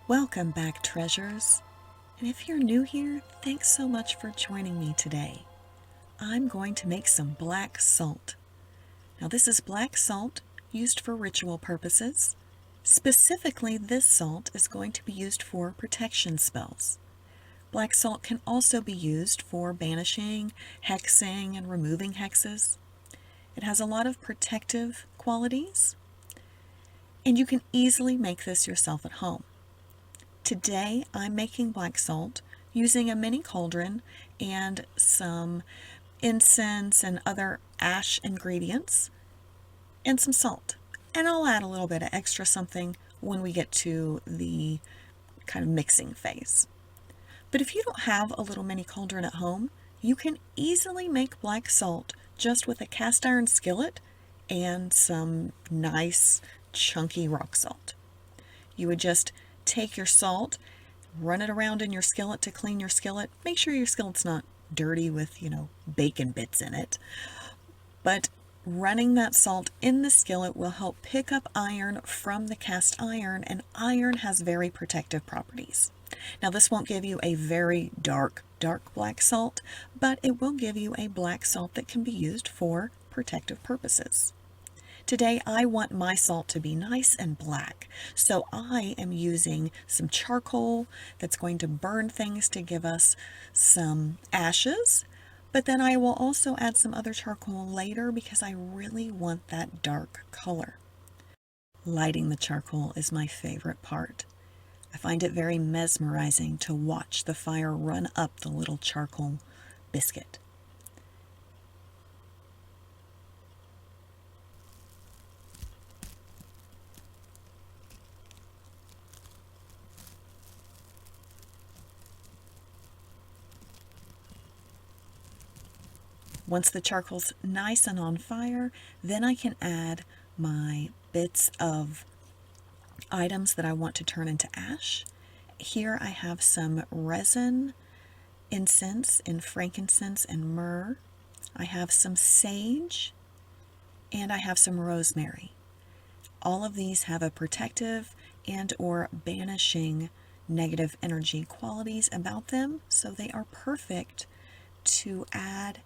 Welcome back, treasures. And if you're new here, thanks so much for joining me today. I'm going to make some black salt. Now, this is black salt used for ritual purposes. Specifically, this salt is going to be used for protection spells. Black salt can also be used for banishing, hexing, and removing hexes. It has a lot of protective qualities, and you can easily make this yourself at home. Today I'm making black salt using a mini cauldron and some incense and other ash ingredients and some salt. And I'll add a little bit of extra something when we get to the kind of mixing phase. But if you don't have a little mini cauldron at home, you can easily make black salt just with a cast iron skillet and some nice chunky rock salt. You would just take your salt, run it around in your skillet to clean your skillet. Make sure your skillet's not dirty with, bacon bits in it. But running that salt in the skillet will help pick up iron from the cast iron, and iron has very protective properties. Now, this won't give you a very dark black salt, but it will give you a black salt that can be used for protective purposes. Today I want my salt to be nice and black, so I am using some charcoal that's going to burn things to give us some ashes, but then I will also add some other charcoal later because I really want that dark color. Lighting the charcoal is my favorite part. I find it very mesmerizing to watch the fire run up the little charcoal biscuit. Once the charcoal's nice and on fire, then I can add my bits of items that I want to turn into ash. Here I have some resin, incense and frankincense and myrrh. I have some sage, and I have some rosemary. All of these have a protective and or banishing negative energy qualities about them, so they are perfect to add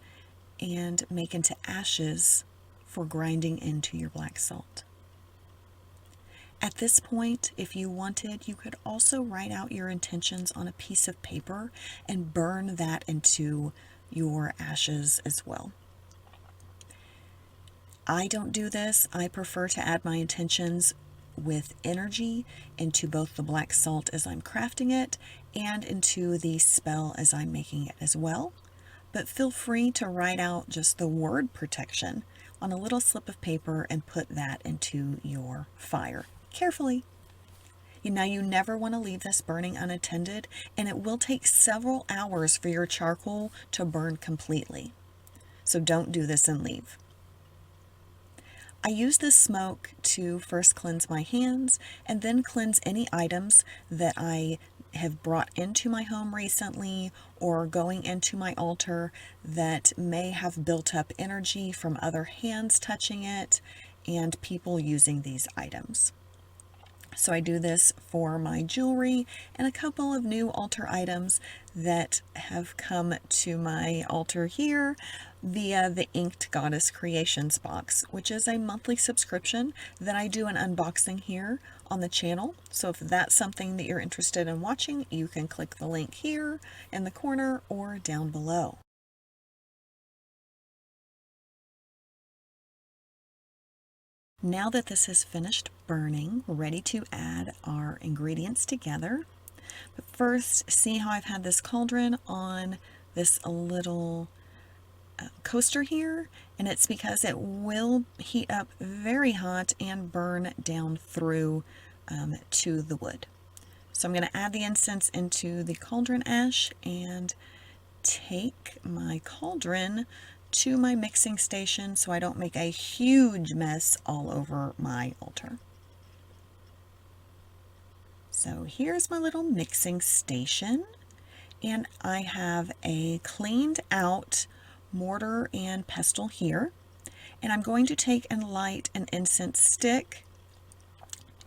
and make into ashes for grinding into your black salt. At this point, if you wanted, you could also write out your intentions on a piece of paper and burn that into your ashes as well. I don't do this. I prefer to add my intentions with energy into both the black salt as I'm crafting it and into the spell as I'm making it as well. But feel free to write out just the word protection on a little slip of paper and put that into your fire carefully. Now, you never want to leave this burning unattended, and it will take several hours for your charcoal to burn completely. So don't do this and leave. I use this smoke to first cleanse my hands and then cleanse any items that I have brought into my home recently or going into my altar that may have built up energy from other hands touching it and people using these items. So I do this for my jewelry and a couple of new altar items that have come to my altar here via the Inked Goddess Creations box, which is a monthly subscription that I do an unboxing here on the channel. So if that's something that you're interested in watching, you can click the link here in the corner or down below. Now that this has finished burning, we're ready to add our ingredients together. But first, see how I've had this cauldron on this little coaster here, and it's because it will heat up very hot and burn down through to the wood. So I'm going to add the incense into the cauldron ash and take my cauldron to my mixing station so I don't make a huge mess all over my altar. So here's my little mixing station, and I have a cleaned out mortar and pestle here, and I'm going to take and light an incense stick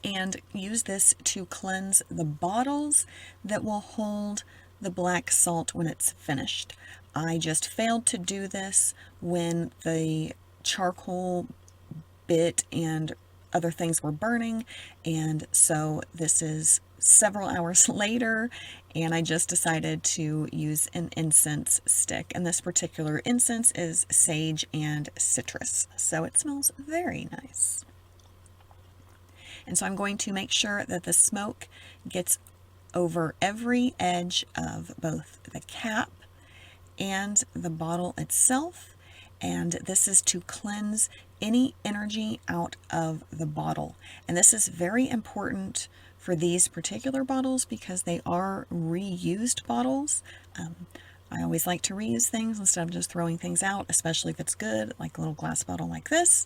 and use this to cleanse the bottles that will hold the black salt when it's finished. I just failed to do this when the charcoal bit and other things were burning, and so this is several hours later, and I just decided to use an incense stick, and this particular incense is sage and citrus, so it smells very nice. And so I'm going to make sure that the smoke gets over every edge of both the cap and the bottle itself, and this is to cleanse any energy out of the bottle. And this is very important for these particular bottles because they are reused bottles. I always like to reuse things instead of just throwing things out, especially if it's good, like a little glass bottle like this.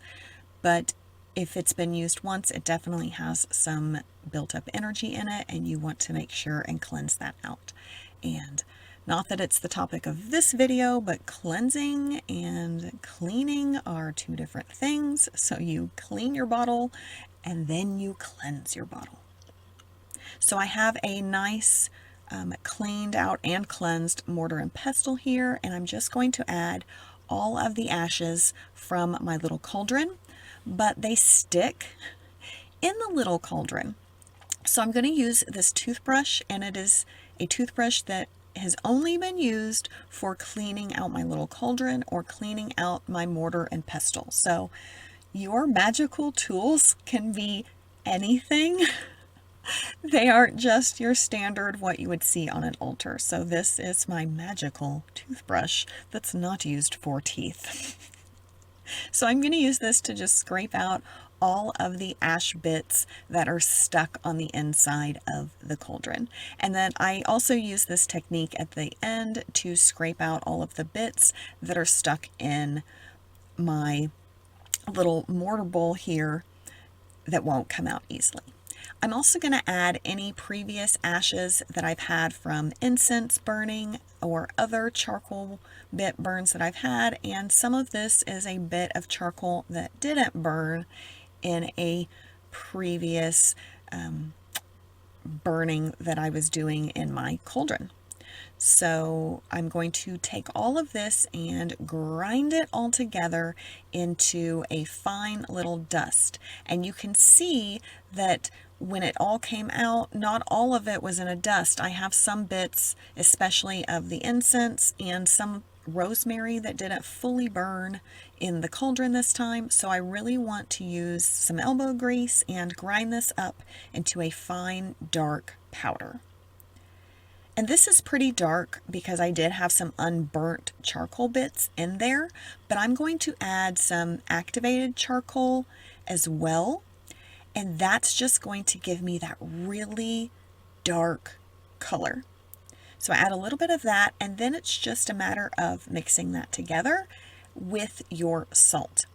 But if it's been used once, it definitely has some built up energy in it, and you want to make sure and cleanse that out. And not that it's the topic of this video, but cleansing and cleaning are two different things. So you clean your bottle and then you cleanse your bottle. So I have a nice cleaned out and cleansed mortar and pestle here, and I'm just going to add all of the ashes from my little cauldron, but they stick in the little cauldron. So I'm going to use this toothbrush, and it is a toothbrush that has only been used for cleaning out my little cauldron or cleaning out my mortar and pestle. So your magical tools can be anything. They aren't just your standard what you would see on an altar. So this is my magical toothbrush that's not used for teeth. So I'm going to use this to just scrape out all of the ash bits that are stuck on the inside of the cauldron. And then I also use this technique at the end to scrape out all of the bits that are stuck in my little mortar bowl here that won't come out easily. I'm also going to add any previous ashes that I've had from incense burning or other charcoal bit burns that I've had, and some of this is a bit of charcoal that didn't burn in a previous burning that I was doing in my cauldron. So I'm going to take all of this and grind it all together into a fine little dust. And you can see that when it all came out, not all of it was in a dust. I have some bits, especially of the incense and some rosemary that didn't fully burn in the cauldron this time. So I really want to use some elbow grease and grind this up into a fine dark powder. And this is pretty dark because I did have some unburnt charcoal bits in there, but I'm going to add some activated charcoal as well. And that's just going to give me that really dark color. So I add a little bit of that, and then it's just a matter of mixing that together with your salt.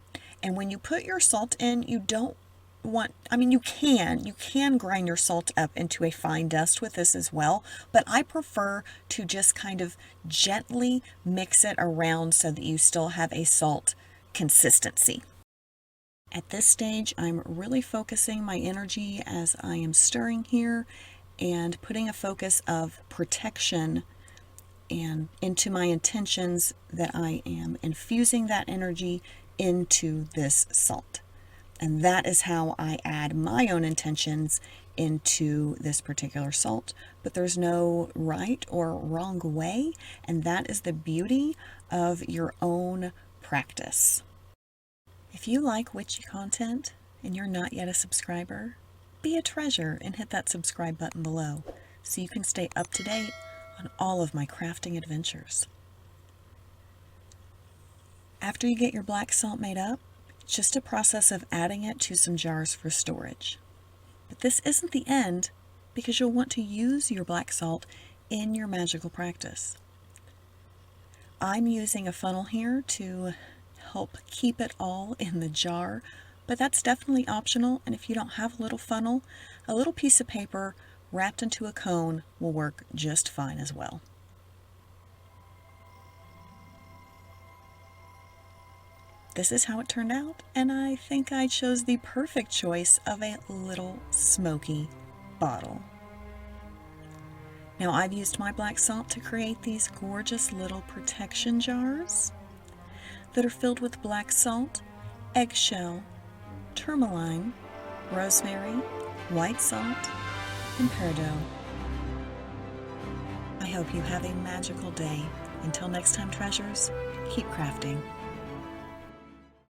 And when you put your salt in, you don't want, you can grind your salt up into a fine dust with this as well, but I prefer to just kind of gently mix it around so that you still have a salt consistency. At this stage, I'm really focusing my energy as I am stirring here and putting a focus of protection and into my intentions that I am infusing that energy into this salt. And that is how I add my own intentions into this particular salt. But there's no right or wrong way, and that is the beauty of your own practice. If you like witchy content and you're not yet a subscriber, be a treasure and hit that subscribe button below so you can stay up to date on all of my crafting adventures. After you get your black salt made up, it's just a process of adding it to some jars for storage. But this isn't the end, because you'll want to use your black salt in your magical practice. I'm using a funnel here to help keep it all in the jar, but that's definitely optional, and if you don't have a little funnel, a little piece of paper wrapped into a cone will work just fine as well. this is how it turned out, and I think I chose the perfect choice of a little smoky bottle. Now I've used my black salt to create these gorgeous little protection jars that are filled with black salt, eggshell, tourmaline, rosemary, white salt, and peridot. I hope you have a magical day. Until next time, treasures, keep crafting.